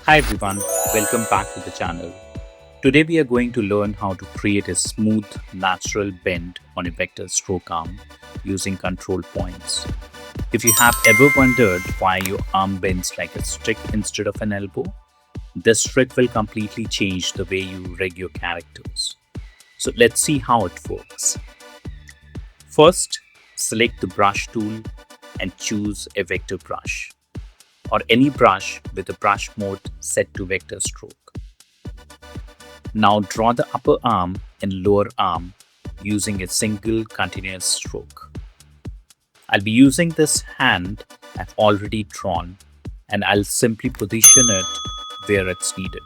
Hi everyone, welcome back to the channel. Today we are going to learn how to create a smooth, natural bend on a vector stroke arm using control points. If you have ever wondered why your arm bends like a stick instead of an elbow, this trick will completely change the way you rig your characters. So let's see how it works. First, select the brush tool and choose a vector brush, or any brush with the brush mode set to vector stroke. Now draw the upper arm and lower arm using a single continuous stroke. I'll be using this hand I've already drawn, and I'll simply position it where it's needed.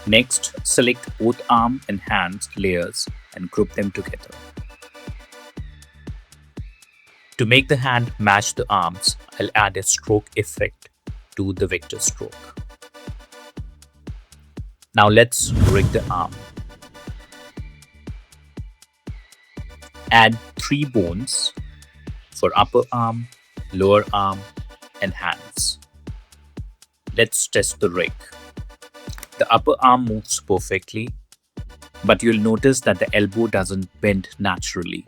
Next, select both arm and hands layers and group them together. To make the hand match the arms, I'll add a stroke effect to the vector stroke. Now let's rig the arm. Add 3 bones for upper arm, lower arm, and hands. Let's test the rig. The upper arm moves perfectly, but you'll notice that the elbow doesn't bend naturally.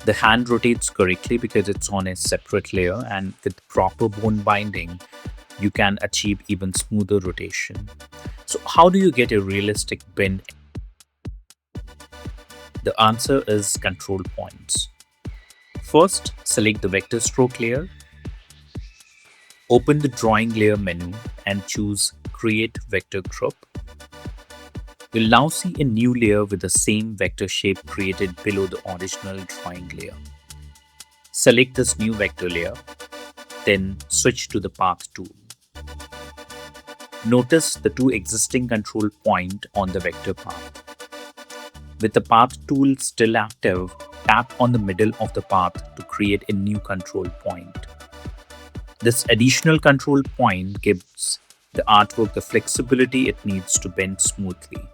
The hand rotates correctly because it's on a separate layer, and with proper bone binding, you can achieve even smoother rotation. So how do you get a realistic bend? The answer is control points. First, select the vector stroke layer. Open the drawing layer menu and choose Create Vector Group. You'll now see a new layer with the same vector shape created below the original drawing layer. Select this new vector layer, then switch to the Path tool. Notice the 2 existing control points on the vector path. With the Path tool still active, tap on the middle of the path to create a new control point. This additional control point gives the artwork the flexibility it needs to bend smoothly.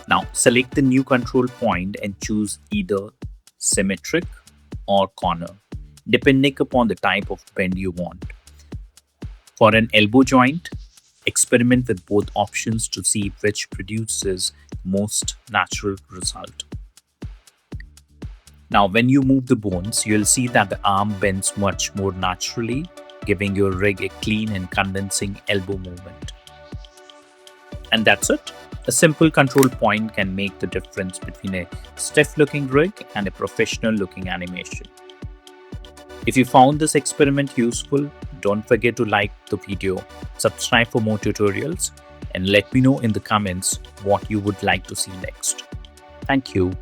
Now select the new control point and choose either symmetric or corner, depending upon the type of bend you want. For an elbow joint, experiment with both options to see which produces most natural result. Now when you move the bones, you'll see that the arm bends much more naturally, giving your rig a clean and convincing elbow movement. And that's it. A simple control point can make the difference between a stiff-looking rig and a professional-looking animation. If you found this experiment useful, don't forget to like the video, subscribe for more tutorials, and let me know in the comments what you would like to see next. Thank you.